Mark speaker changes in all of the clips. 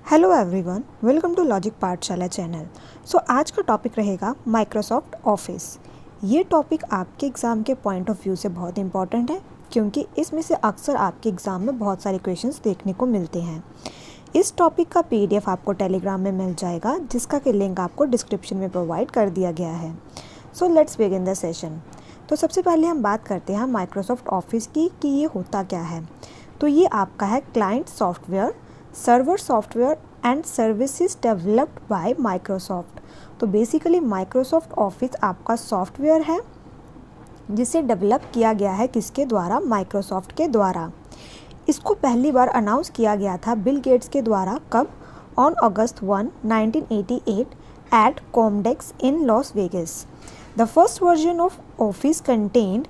Speaker 1: Hello everyone, welcome to logic Pathshala channel. आज का topic रहेगा माइक्रोसॉफ्ट ऑफिस। ये टॉपिक आपके एग्ज़ाम के पॉइंट ऑफ व्यू से बहुत इंपॉर्टेंट है, क्योंकि इसमें से अक्सर आपके एग्ज़ाम में बहुत सारे क्वेश्चंस देखने को मिलते हैं। इस टॉपिक का पीडीएफ आपको टेलीग्राम में मिल जाएगा, जिसका कि लिंक आपको डिस्क्रिप्शन में प्रोवाइड कर दिया गया है। Let's begin the session. सबसे पहले हम बात करते हैं माइक्रोसॉफ्ट ऑफिस की कि ये होता क्या है। ये आपका है client software, server software and services developed by Microsoft. Basically Microsoft office आपका सॉफ्टवेयर है जिसे डेवलप किया गया है किसके द्वारा? माइक्रोसॉफ्ट के द्वारा। इसको पहली बार अनाउंस किया गया था बिल गेट्स के द्वारा। कब? On August 1, 1988 at COMDEX in Las Vegas. The first version of office contained,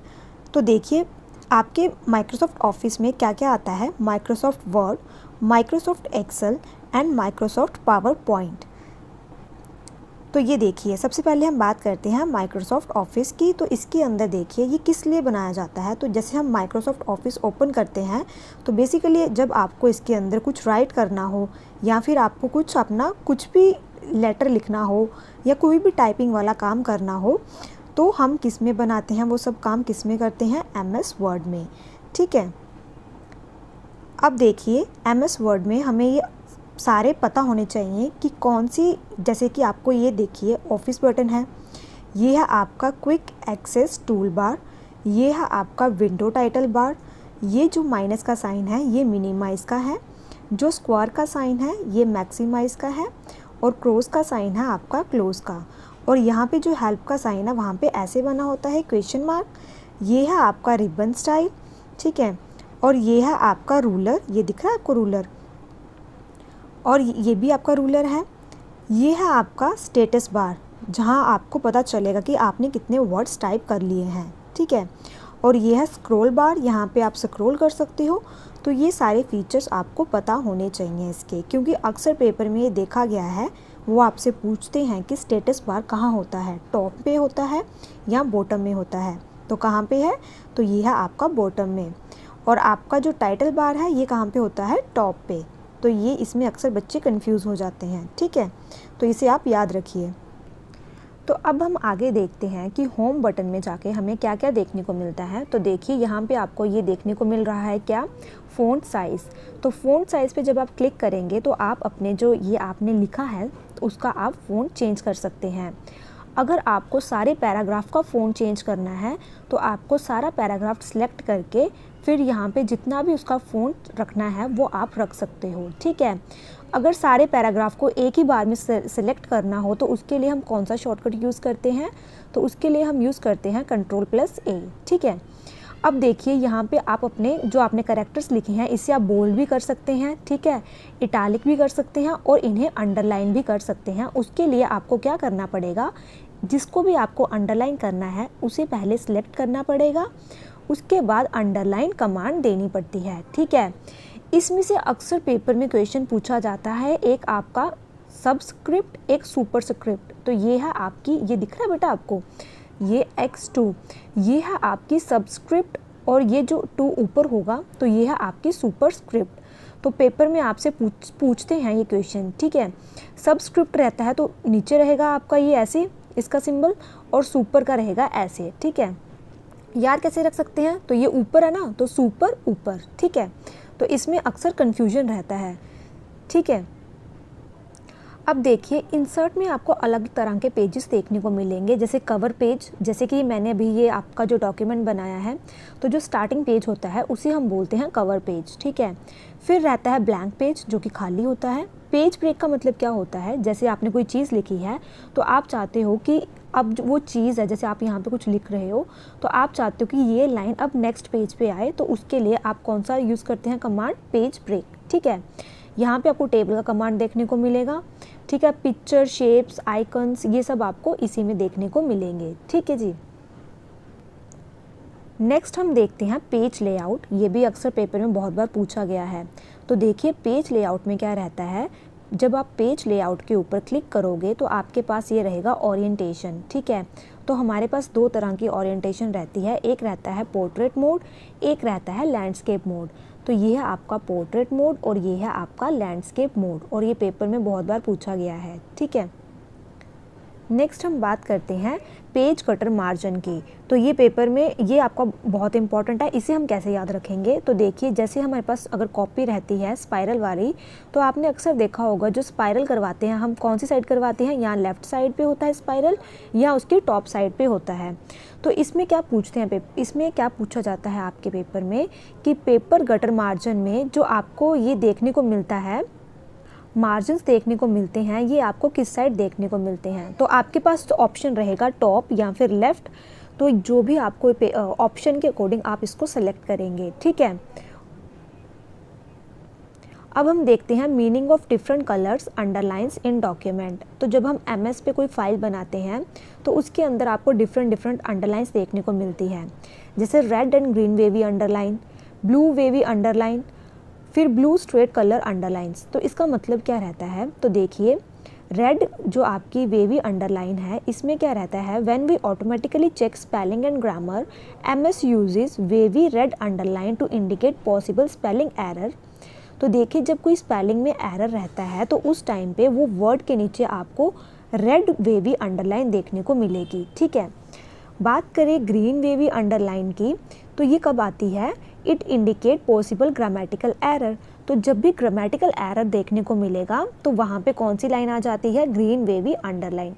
Speaker 1: तो देखिए आपके माइक्रोसॉफ्ट ऑफिस में क्या क्या आता है? Microsoft Word, Microsoft Excel and Microsoft PowerPoint. ये देखिए, सबसे पहले हम बात करते हैं माइक्रोसॉफ्ट ऑफिस की। इसके अंदर देखिए ये किस लिए बनाया जाता है। जैसे हम माइक्रोसॉफ्ट ऑफिस ओपन करते हैं, बेसिकली जब आपको इसके अंदर कुछ राइट करना हो या फिर आपको कुछ भी लेटर लिखना हो या कोई भी टाइपिंग वाला काम करना हो, तो हम किस में बनाते हैं? वो सब काम किस में करते हैं? MS वर्ड में। ठीक है, अब देखिए MS वर्ड में हमें ये सारे पता होने चाहिए कि कौन सी, जैसे कि आपको ये देखिए ऑफिस बटन है, ये है आपका क्विक एक्सेस टूल बार, ये है आपका विंडो टाइटल बार, ये जो माइनस का साइन है ये मिनिमाइज का है, जो स्क्वायर का साइन है ये मैक्सिमाइज का है, और क्रॉस का साइन है आपका क्लोज का, और यहाँ पे जो हेल्प का साइन है वहाँ पे ऐसे बना होता है क्वेश्चन मार्क। ये है आपका रिबन स्टाइल, ठीक है, और ये है आपका रूलर, ये दिख रहा है आपको रूलर, और ये भी आपका रूलर है। ये है आपका स्टेटस बार, जहाँ आपको पता चलेगा कि आपने कितने वर्ड्स टाइप कर लिए हैं। ठीक है, और ये है स्क्रॉल बार, यहाँ पे आप स्क्रॉल कर सकते हो। ये सारे फीचर्स आपको पता होने चाहिए इसके, क्योंकि अक्सर पेपर में ये देखा गया है, वो आपसे पूछते हैं कि स्टेटस बार कहाँ होता है, टॉप पे होता है या बॉटम में होता है। कहाँ पे है? ये है आपका बॉटम में। और आपका जो टाइटल बार है ये कहाँ पे होता है? टॉप पे। ये इसमें अक्सर बच्चे कंफ्यूज हो जाते हैं। ठीक है, इसे आप याद रखिए। अब हम आगे देखते हैं कि होम बटन में जाके हमें क्या क्या देखने को मिलता है। देखिए यहाँ पे आपको ये देखने को मिल रहा है क्या? Font size. फ़ॉन्ट साइज़ पे जब आप क्लिक करेंगे तो आप अपने जो ये आपने लिखा है उसका आप फ़ॉन्ट चेंज कर सकते हैं। अगर आपको सारे पैराग्राफ का फ़ॉन्ट चेंज करना है तो आपको सारा पैराग्राफ सेलेक्ट करके फिर यहाँ पे जितना भी उसका फ़ॉन्ट रखना है वो आप रख सकते हो। ठीक है, अगर सारे पैराग्राफ को एक ही बार में सेलेक्ट करना हो तो उसके लिए हम कौन सा शॉर्टकट यूज़ करते हैं? उसके लिए हम यूज़ करते हैं Ctrl+A। ठीक है, अब देखिए यहाँ पे आप अपने जो आपने कैरेक्टर्स लिखे हैं इसे आप बोल्ड भी कर सकते हैं, ठीक है, इटैलिक भी कर सकते हैं और इन्हें अंडरलाइन भी कर सकते हैं। उसके लिए आपको क्या करना पड़ेगा? जिसको भी आपको अंडरलाइन करना है उसे पहले सिलेक्ट करना पड़ेगा, उसके बाद अंडरलाइन कमांड देनी पड़ती है। ठीक है, इसमें से अक्सर पेपर में क्वेश्चन पूछा जाता है, एक आपका सबस्क्रिप्ट, एक सुपरस्क्रिप्ट। ये है आपकी, ये दिख रहा है बेटा आपको, ये X2, ये है आपकी सबस्क्रिप्ट, और ये जो 2 ऊपर होगा ये है आपकी सुपरस्क्रिप्ट। पेपर में आपसे पूछते हैं ये क्वेश्चन। ठीक है, सबस्क्रिप्ट रहता है तो नीचे रहेगा आपका ये ऐसे इसका सिंबल, और सुपर का रहेगा ऐसे। ठीक है, याद कैसे रख सकते हैं? ये ऊपर है ना, तो सुपर ऊपर। ठीक है, इसमें अक्सर कन्फ्यूजन रहता है। ठीक है, अब देखिए इंसर्ट में आपको अलग तरह के पेजेस देखने को मिलेंगे, जैसे कवर पेज, जैसे कि मैंने अभी ये आपका जो डॉक्यूमेंट बनाया है जो स्टार्टिंग पेज होता है उसे हम बोलते हैं कवर पेज। ठीक है, फिर रहता है ब्लैंक पेज जो कि खाली होता है। पेज ब्रेक का मतलब क्या होता है? जैसे आपने कोई चीज़ लिखी है तो आप चाहते हो कि अब वो चीज़ है, जैसे आप यहाँ पे कुछ लिख रहे हो तो आप चाहते हो कि ये लाइन अब नेक्स्ट पेज पे आए, तो उसके लिए आप कौन सा यूज़ करते हैं? Command page break. ठीक है, यहाँ पे आपको टेबल का कमांड देखने को मिलेगा। ठीक है, पिक्चर, शेप्स, आइकन्स, ये सब आपको इसी में देखने को मिलेंगे। ठीक है जी, नेक्स्ट हम देखते हैं पेज लेआउट। ये भी अक्सर पेपर में बहुत बार पूछा गया है। देखिए पेज लेआउट में क्या रहता है, जब आप पेज लेआउट के ऊपर क्लिक करोगे तो आपके पास ये रहेगा ओरिएंटेशन। ठीक है, हमारे पास 2 तरह की ओरिएंटेशन रहती है, एक रहता है पोर्ट्रेट मोड, एक रहता है लैंडस्केप मोड। तो ये है आपका पोर्ट्रेट मोड और ये है आपका लैंडस्केप मोड, और ये पेपर में बहुत बार पूछा गया है, ठीक है। नेक्स्ट हम बात करते हैं पेज कटर मार्जिन की। तो ये पेपर में ये आपका बहुत इंपॉर्टेंट है, इसे हम कैसे याद रखेंगे। तो देखिए, जैसे हमारे पास अगर कॉपी रहती है स्पाइरल वाली, तो आपने अक्सर देखा होगा जो स्पाइरल करवाते हैं हम कौन सी साइड करवाते हैं, यहाँ लेफ्ट साइड पे होता है स्पाइरल या उसके टॉप साइड पे होता है। तो इसमें क्या पूछते हैं, इसमें क्या पूछा जाता है आपके पेपर में कि पेपर कटर मार्जिन में जो आपको ये देखने को मिलता है, मार्जिन्स देखने को मिलते हैं, ये आपको किस साइड देखने को मिलते हैं। तो आपके पास तो ऑप्शन रहेगा टॉप या फिर लेफ़्ट, तो जो भी आपको ऑप्शन के अकॉर्डिंग आप इसको सेलेक्ट करेंगे, ठीक है। अब हम देखते हैं meaning of different colours underlines in document. तो जब हम MS पे कोई फाइल बनाते हैं तो उसके अंदर आपको डिफरेंट अंडरलाइंस देखने को मिलती है, जैसे red and green wavy underline, blue wavy underline, फिर ब्लू स्ट्रेट कलर अंडरलाइंस। तो इसका मतलब क्या रहता है, तो देखिए रेड जो आपकी वेवी अंडरलाइन है, इसमें क्या रहता है, when we automatically check spelling and grammar MS uses wavy red underline to indicate possible spelling error. तो देखिए, जब कोई स्पेलिंग में एरर रहता है तो उस टाइम पे वो वर्ड के नीचे आपको रेड वेवी अंडरलाइन देखने को मिलेगी, ठीक है। बात करें ग्रीन वेवी अंडरलाइन की, तो ये कब आती है, it indicate possible grammatical error. तो जब भी ग्रामेटिकल एरर देखने को मिलेगा तो वहाँ पे कौन सी लाइन आ जाती है, ग्रीन वेवी अंडरलाइन।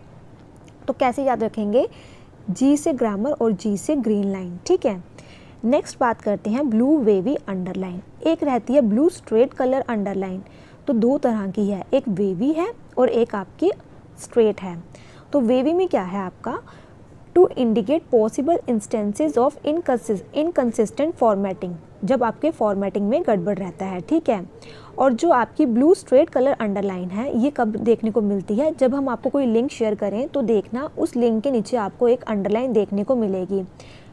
Speaker 1: तो कैसे याद रखेंगे, G से ग्रामर और G से ग्रीन लाइन, ठीक है। नेक्स्ट बात करते हैं ब्लू वेवी अंडरलाइन। एक रहती है ब्लू स्ट्रेट कलर अंडरलाइन। तो दो तरह की है, एक वेवी है और एक आपकी स्ट्रेट है। तो वेवी में क्या है आपका, to indicate possible instances of inconsistent formatting, जब आपके फॉर्मेटिंग में गड़बड़ रहता है, ठीक है। और जो आपकी ब्लू स्ट्रेट कलर अंडरलाइन है, ये कब देखने को मिलती है, जब हम आपको कोई लिंक शेयर करें तो देखना उस लिंक के नीचे आपको एक अंडरलाइन देखने को मिलेगी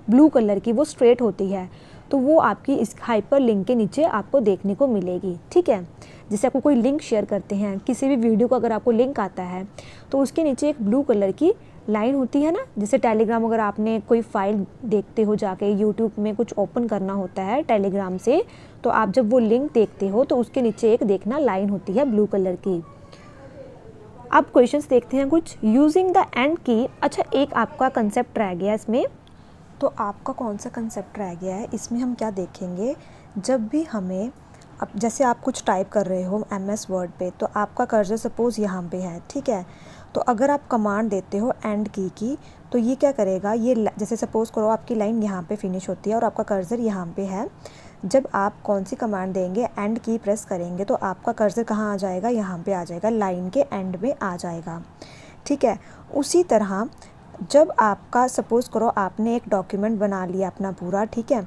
Speaker 1: ब्लू कलर की, वो स्ट्रेट होती है, तो वो आपकी इस हाइपर लिंक के नीचे आपको देखने को मिलेगी, ठीक है। जैसे आपको कोई लिंक शेयर करते हैं, किसी भी वीडियो का अगर आपको लिंक आता है तो उसके नीचे एक ब्लू कलर की लाइन होती है ना, जैसे टेलीग्राम, अगर आपने कोई फाइल देखते हो जाके यूट्यूब में कुछ ओपन करना होता है टेलीग्राम से, तो आप जब वो लिंक देखते हो तो उसके नीचे एक देखना लाइन होती है ब्लू कलर की। अब क्वेश्चंस देखते हैं कुछ, यूजिंग द एंड की। अच्छा, एक आपका कंसेप्ट रह गया इसमें, तो आपका कौन सा कंसेप्ट रह गया है, इसमें हम क्या देखेंगे, जब भी हमें, अब जैसे आप कुछ टाइप कर रहे हो MS वर्ड पे, तो आपका कर्सर सपोज़ यहाँ पे है, ठीक है। तो अगर आप कमांड देते हो एंड की, तो ये क्या करेगा, ये जैसे सपोज़ करो आपकी लाइन यहाँ पे फिनिश होती है और आपका कर्सर यहाँ पे है, जब आप कौन सी कमांड देंगे, एंड की प्रेस करेंगे, तो आपका कर्सर कहाँ आ जाएगा, यहाँ पे आ जाएगा, लाइन के एंड में आ जाएगा, ठीक है। उसी तरह जब आपका सपोज़ करो आपने एक डॉक्यूमेंट बना लिया अपना पूरा, ठीक है,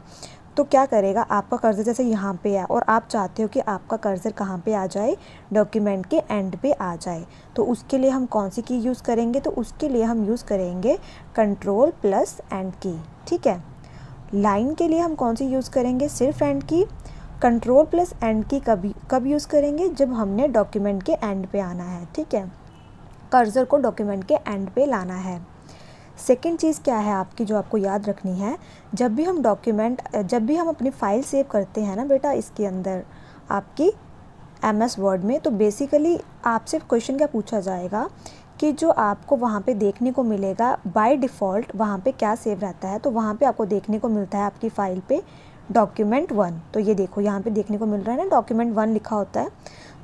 Speaker 1: तो क्या करेगा, आपका कर्सर जैसे यहाँ पे है और आप चाहते हो कि आपका कर्सर कहाँ पे आ जाए, डॉक्यूमेंट के एंड पे आ जाए, तो उसके लिए हम कौन सी की यूज़ करेंगे, तो उसके लिए हम यूज़ करेंगे कंट्रोल प्लस एंड की, ठीक है। लाइन के लिए हम कौन सी यूज़ करेंगे, सिर्फ एंड की। कंट्रोल प्लस एंड की कब यूज़ करेंगे, जब हमने डॉक्यूमेंट के एंड पे आना है, ठीक है, कर्सर को डॉक्यूमेंट के एंड पे लाना है। सेकंड चीज़ क्या है आपकी जो आपको याद रखनी है, जब भी हम अपनी फ़ाइल सेव करते हैं ना बेटा, इसके अंदर आपकी MS वर्ड में, तो बेसिकली आपसे क्वेश्चन क्या पूछा जाएगा कि जो आपको वहाँ पे देखने को मिलेगा बाय डिफ़ॉल्ट वहाँ पे क्या सेव रहता है, तो वहाँ पे आपको देखने को मिलता है आपकी फ़ाइल पे डॉक्यूमेंट 1। तो ये देखो यहाँ पे देखने को मिल रहा है ना, डॉक्यूमेंट 1 लिखा होता है,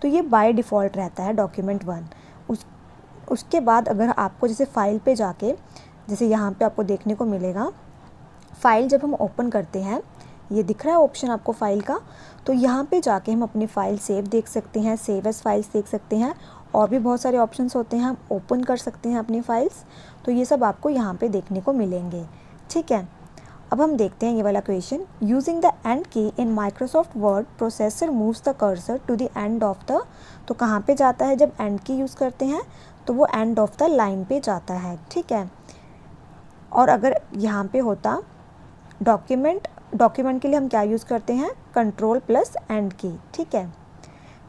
Speaker 1: तो ये बाय डिफ़ॉल्ट रहता है डॉक्यूमेंट 1। उसके बाद अगर आपको जैसे फ़ाइल पे जाके, जैसे यहाँ पे आपको देखने को मिलेगा फ़ाइल, जब हम ओपन करते हैं, ये दिख रहा है ऑप्शन आपको फ़ाइल का, तो यहाँ पे जाके हम अपनी फ़ाइल सेव देख सकते हैं, सेव एज़ फाइल्स देख सकते हैं, और भी बहुत सारे ऑप्शंस होते हैं, हम ओपन कर सकते हैं अपनी फाइल्स, तो ये सब आपको यहाँ पे देखने को मिलेंगे, ठीक है। अब हम देखते हैं ये वाला question, using the end key in Microsoft Word processor moves the cursor to the end of the, तो कहाँ पे जाता है, जब एंड की यूज़ करते हैं तो वो एंड ऑफ द लाइन पे जाता है, ठीक है। और अगर यहाँ पे होता डॉक्यूमेंट के लिए हम क्या यूज़ करते हैं, कंट्रोल प्लस एंड की, ठीक है।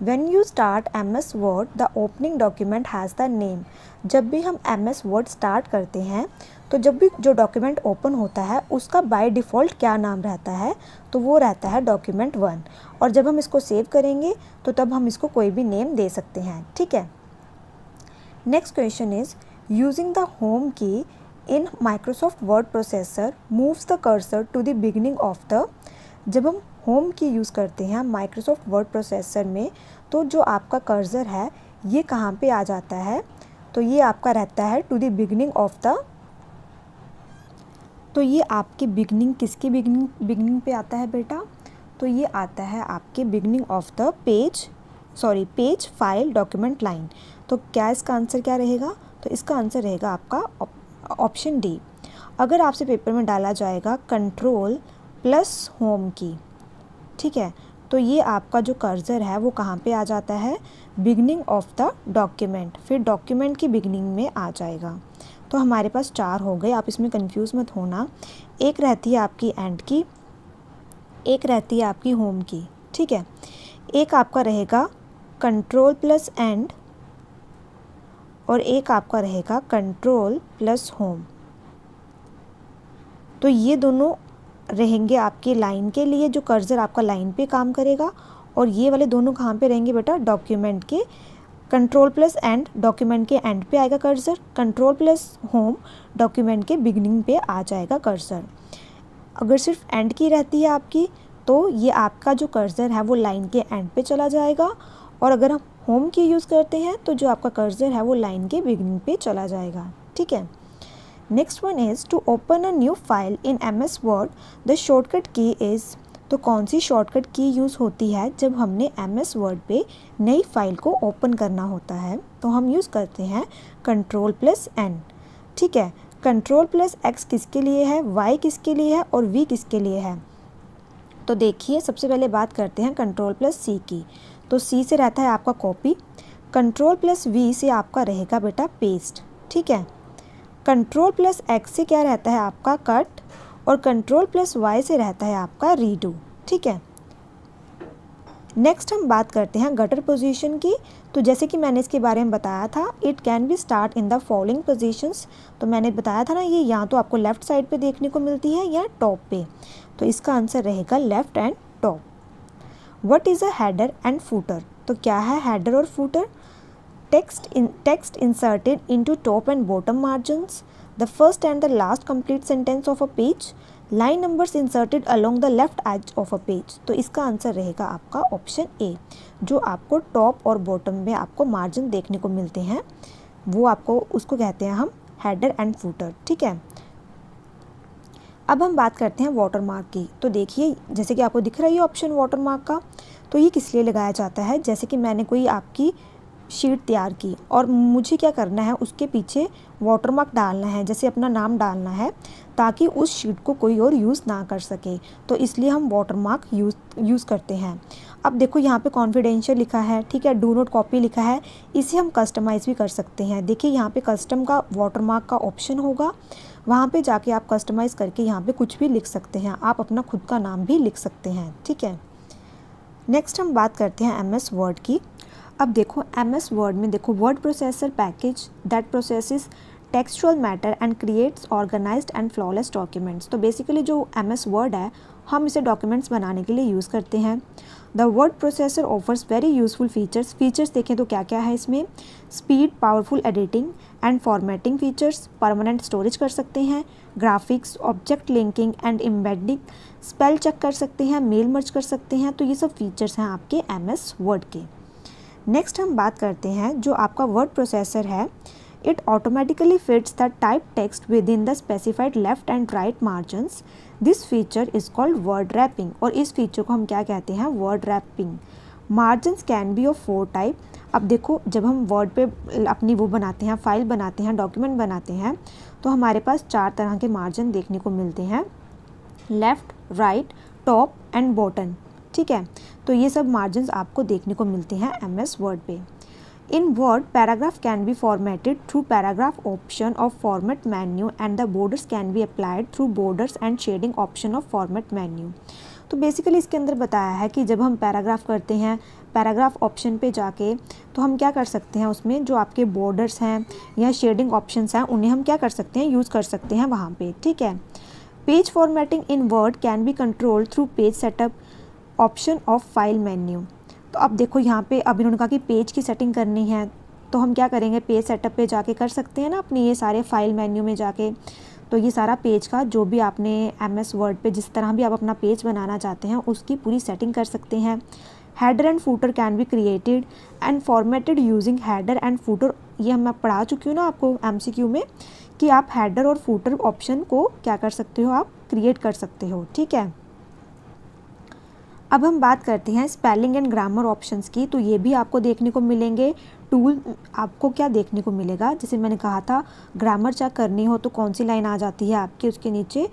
Speaker 1: When you start MS Word the opening document has the name. जब भी हम MS वर्ड स्टार्ट करते हैं तो जब भी जो डॉक्यूमेंट ओपन होता है उसका बाय डिफ़ॉल्ट क्या नाम रहता है, तो वो रहता है डॉक्यूमेंट 1। और जब हम इसको सेव करेंगे तो तब हम इसको कोई भी नेम दे सकते हैं, ठीक है। Next question is using the home key in Microsoft Word processor moves the cursor to the beginning of the. जब हम होम की यूज़ करते हैं माइक्रोसॉफ्ट वर्ड प्रोसेसर में तो जो आपका कर्सर है ये कहाँ पे आ जाता है, तो ये आपका रहता है to the beginning of the. तो ये आपकी बिगनिंग किसकी बिगनिंग पे आता है बेटा, तो ये आता है आपके beginning of the page file document line. तो क्या इसका आंसर क्या रहेगा, तो इसका आंसर रहेगा आपका ऑप्शन डी। अगर आपसे पेपर में डाला जाएगा कंट्रोल प्लस होम की, ठीक है, तो ये आपका जो कर्सर है वो कहाँ पे आ जाता है, बिगनिंग ऑफ द डॉक्यूमेंट, फिर डॉक्यूमेंट की बिगनिंग में आ जाएगा। तो हमारे पास 4 हो गए, आप इसमें कंफ्यूज मत होना। एक रहती है आपकी एंड की, एक रहती है आपकी होम की, ठीक है। एक आपका रहेगा कंट्रोल प्लस एंड और एक आपका रहेगा कंट्रोल प्लस होम। तो ये दोनों रहेंगे आपके लाइन के लिए, जो कर्सर आपका लाइन पे काम करेगा, और ये वाले दोनों कहाँ पे रहेंगे बेटा, डॉक्यूमेंट के। कंट्रोल प्लस एंड डॉक्यूमेंट के एंड पे आएगा cursor, control plus home document के बिगिनिंग पे आ जाएगा कर्सर। अगर सिर्फ एंड की रहती है आपकी तो ये आपका जो कर्सर है वो लाइन के एंड पे चला जाएगा, और अगर हम होम की यूज़ करते हैं तो जो आपका कर्सर है वो लाइन के बिगिनिंग पे चला जाएगा, ठीक है। Next one is to open a new file in MS Word the shortcut key is. तो कौन सी शॉर्टकट की यूज़ होती है जब हमने MS वर्ड पे नई फाइल को ओपन करना होता है, तो हम यूज़ करते हैं कंट्रोल प्लस एन, ठीक है। कंट्रोल प्लस एक्स किसके लिए है, वाई किसके लिए है और वी किसके लिए है। तो देखिए सबसे पहले बात करते हैं कंट्रोल प्लस सी की। तो सी से रहता है आपका कॉपी, कंट्रोल प्लस वी से आपका रहेगा बेटा पेस्ट, ठीक है। कंट्रोल प्लस एक्स से क्या रहता है आपका कट, और कंट्रोल प्लस वाई से रहता है आपका रीडू, ठीक है। नेक्स्ट हम बात करते हैं गटर पोजीशन की। तो जैसे कि मैंने इसके बारे में बताया था, it can be start in the following positions. तो मैंने बताया था ना, ये या तो आपको लेफ्ट साइड पे देखने को मिलती है या टॉप पे। तो इसका आंसर रहेगा left and top. What is a header and footer. तो क्या है हेडर और footer, text inserted into top and bottom margins, the first and the last complete sentence of a page, line numbers inserted along the left edge of a page। तो इसका answer रहेगा आपका option A. जो आपको top और bottom में आपको margin देखने को मिलते हैं वो आपको उसको कहते हैं हम हेडर एंड फूटर, ठीक है। अब हम बात करते हैं वाटरमार्क की। तो देखिए जैसे कि आपको दिख रहा है ये ऑप्शन वाटरमार्क का, तो ये किस लिए लगाया जाता है, जैसे कि मैंने कोई आपकी शीट तैयार की और मुझे क्या करना है, उसके पीछे वाटरमार्क डालना है, जैसे अपना नाम डालना है, ताकि उस शीट को कोई और यूज़ ना कर सके। तो इसलिए हम वाटरमार्क यूज़ करते हैं। अब देखो यहाँ पे कॉन्फिडेंशियल लिखा है, ठीक है, डू नॉट कॉपी लिखा है, इसे हम कस्टमाइज़ भी कर सकते हैं। देखिए यहाँ पे कस्टम का वाटरमार्क का ऑप्शन होगा, वहाँ पे जाके आप कस्टमाइज़ करके यहाँ पे कुछ भी लिख सकते हैं, आप अपना खुद का नाम भी लिख सकते हैं, ठीक है। नेक्स्ट हम बात करते हैं MS वर्ड की। अब देखो MS वर्ड में देखो word processor package that processes textual matter and creates organized and flawless documents. तो बेसिकली जो MS वर्ड है हम इसे डॉक्यूमेंट्स बनाने के लिए यूज़ करते हैं। The word processor offers very useful features देखें तो क्या क्या है इसमें, speed, powerful editing and formatting features, permanent storage कर सकते हैं, graphics, object linking and embedding, spell check कर सकते हैं, मेल मर्ज कर सकते हैं। तो ये सब फीचर्स हैं आपके MS वर्ड के। नेक्स्ट हम बात करते हैं जो आपका वर्ड प्रोसेसर है, it automatically fits the type text within the specified left and right margins. This feature is called word wrapping. और इस फीचर को हम क्या कहते हैं, word wrapping. Margins can be of 4 type. अब देखो जब हम वर्ड पे अपनी वो बनाते हैं, फाइल बनाते हैं, डॉक्यूमेंट बनाते हैं, तो हमारे पास 4 तरह के मार्जिन देखने को मिलते हैं, left, right, top and bottom, ठीक है। तो ये सब मार्जिन्स आपको देखने को मिलते हैं MS वर्ड पे। In Word paragraph can be formatted through paragraph option of format menu and the borders can be applied through borders and shading option of format menu. तो बेसिकली इसके अंदर बताया है कि जब हम पैराग्राफ करते हैं, पैराग्राफ ऑप्शन पे जाके तो हम क्या कर सकते हैं, उसमें जो आपके बॉर्डर्स हैं या शेडिंग ऑप्शंस हैं उन्हें हम क्या कर सकते हैं, यूज़ कर सकते हैं वहाँ पे, ठीक है। Page formatting in word can be control through page setup option of file menu. तो अब देखो यहाँ पे अब इन्होंने कहा कि पेज की सेटिंग करनी है, तो हम क्या करेंगे, पेज सेटअप पे जाके कर सकते हैं ना अपने ये सारे फाइल मेन्यू में जाके। तो ये सारा पेज का जो भी आपने MS वर्ड पे जिस तरह भी आप अपना पेज बनाना चाहते हैं उसकी पूरी सेटिंग कर सकते हैं। Header and footer can be created and formatted using header and footer. ये मैं पढ़ा चुकी हूँ ना आपको MCQ में कि आप हेडर और फूटर ऑप्शन को क्या कर सकते हो, आप क्रिएट कर सकते हो, ठीक है। अब हम बात करते हैं स्पेलिंग एंड ग्रामर ऑप्शंस की। तो ये भी आपको देखने को मिलेंगे। टूल आपको क्या देखने को मिलेगा, जैसे मैंने कहा था ग्रामर चेक करनी हो तो कौन सी लाइन आ जाती है आपके उसके नीचे,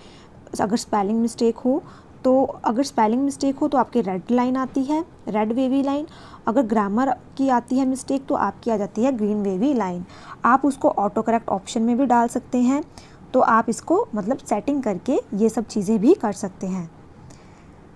Speaker 1: अगर स्पेलिंग मिस्टेक हो तो, अगर स्पेलिंग मिस्टेक हो तो आपकी रेड लाइन आती है, रेड वेवी लाइन। अगर ग्रामर की आती है मिस्टेक तो आपकी आ जाती है ग्रीन वेवी लाइन। आप उसको ऑटो करेक्ट ऑप्शन में भी डाल सकते हैं, तो आप इसको मतलब सेटिंग करके ये सब चीज़ें भी कर सकते हैं।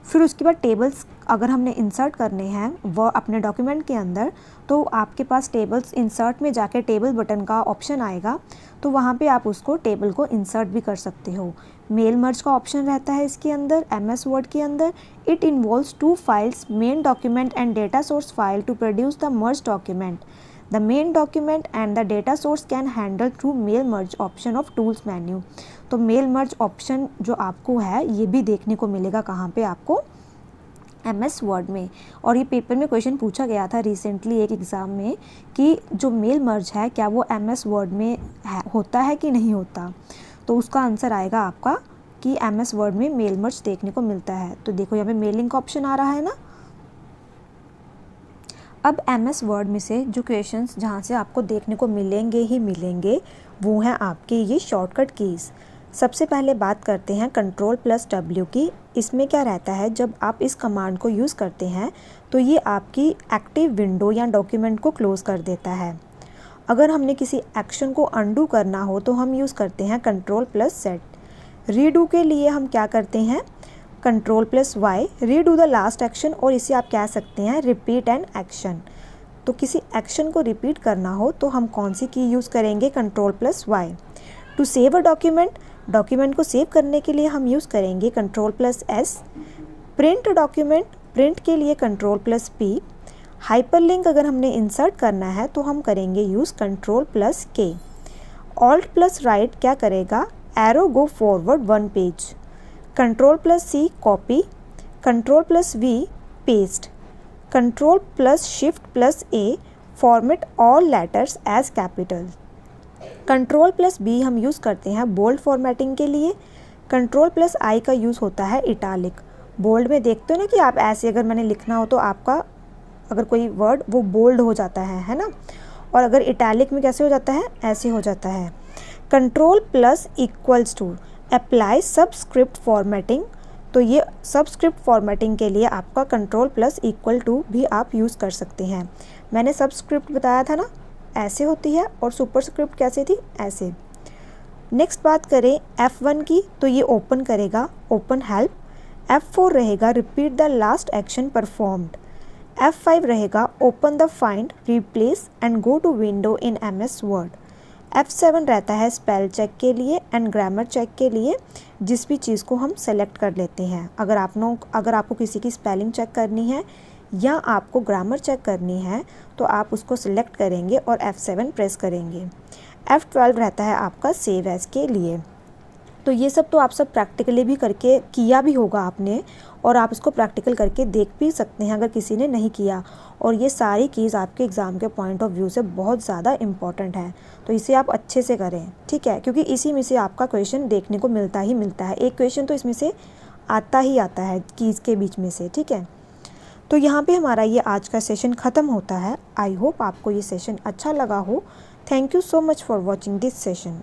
Speaker 1: फिर उसके बाद टेबल्स अगर हमने इंसर्ट करने हैं वो अपने डॉक्यूमेंट के अंदर, तो आपके पास टेबल्स इंसर्ट में जाके टेबल बटन का ऑप्शन आएगा, तो वहाँ पे आप उसको टेबल को इंसर्ट भी कर सकते हो। मेल मर्ज का ऑप्शन रहता है इसके अंदर MS वर्ड के अंदर। It involves 2 files, main document and data source file to produce the merge document. The main document and the data source can handle through mail merge option of tools menu. तो mail merge option जो आपको है ये भी देखने को मिलेगा कहाँ पे, आपको MS वर्ड में। और ये पेपर में क्वेश्चन पूछा गया था रिसेंटली एक एग्ज़ाम में कि जो मेल मर्ज है क्या वो MS वर्ड में होता है कि नहीं होता। तो उसका आंसर आएगा आपका कि MS वर्ड में मेल मर्ज देखने को मिलता है। तो देखो यहाँ पे मेलिंग का ऑप्शन आ रहा है ना। अब MS वर्ड में से जो क्वेश्चंस जहाँ से आपको देखने को मिलेंगे ही मिलेंगे वो हैं आपके ये शॉर्टकट कीज़। सबसे पहले बात करते हैं Ctrl+W की। इसमें क्या रहता है, जब आप इस कमांड को यूज़ करते हैं तो ये आपकी एक्टिव विंडो या डॉक्यूमेंट को क्लोज़ कर देता है। अगर हमने किसी एक्शन को अंडू करना हो तो हम यूज़ करते हैं Ctrl+Z। रीडू के लिए हम क्या करते हैं, Ctrl+Y, redo the last action, और इसे आप कह सकते हैं रिपीट एन एक्शन। तो किसी एक्शन को रिपीट करना हो तो हम कौन सी की यूज़ करेंगे, Ctrl+Y। To save a document, document को सेव करने के लिए हम यूज़ करेंगे Ctrl+S। प्रिंट डॉक्यूमेंट, प्रिंट के लिए Ctrl+P। हाइपरलिंक अगर हमने इंसर्ट करना है तो हम करेंगे यूज़ Ctrl+K। Alt+Right क्या करेगा, arrow go forward 1 page. Ctrl+C copy, Ctrl+V paste, Ctrl+Shift+A format all letters as capital. Ctrl+B हम यूज़ करते हैं बोल्ड फॉर्मेटिंग के लिए। Ctrl+I का यूज़ होता है इटालिक। बोल्ड में देखते हो ना कि आप ऐसे अगर मैंने लिखना हो तो आपका अगर कोई वर्ड वो बोल्ड हो जाता है ना, और अगर इटैलिक में कैसे हो जाता है, ऐसे हो जाता है। Ctrl+= apply subscript formatting. तो ये सबस्क्रिप्ट फॉर्मेटिंग के लिए आपका Ctrl+= भी आप यूज़ कर सकते हैं। मैंने सबस्क्रिप्ट बताया था ना, ऐसे होती है, और सुपरस्क्रिप्ट कैसे थी, ऐसे। नेक्स्ट बात करें F1 की, तो ये ओपन करेगा, ओपन हेल्प। F4 रहेगा repeat the last action performed. F5 रहेगा open the find, replace and go to window in MS Word. F7 रहता है स्पेल चेक के लिए एंड ग्रामर चेक के लिए, जिस भी चीज़ को हम सेलेक्ट कर लेते हैं। अगर आपको किसी की स्पेलिंग चेक करनी है या आपको ग्रामर चेक करनी है तो आप उसको सिलेक्ट करेंगे और F7 प्रेस करेंगे। F12 रहता है आपका सेव एज के लिए। तो ये सब तो आप सब प्रैक्टिकली भी करके किया भी होगा आपने, और आप इसको प्रैक्टिकल करके देख भी सकते हैं अगर किसी ने नहीं किया। और ये सारी चीज़ आपके एग्ज़ाम के पॉइंट ऑफ व्यू से बहुत ज़्यादा इम्पॉर्टेंट है, तो इसे आप अच्छे से करें, ठीक है, क्योंकि इसी में से आपका क्वेश्चन देखने को मिलता ही मिलता है। एक क्वेश्चन तो इसमें से आता ही आता है कीज़ के बीच में से, ठीक है। तो यहाँ पे हमारा ये आज का सेशन ख़त्म होता है। आई होप आपको ये सेशन अच्छा लगा हो। Thank you so much for watching this session.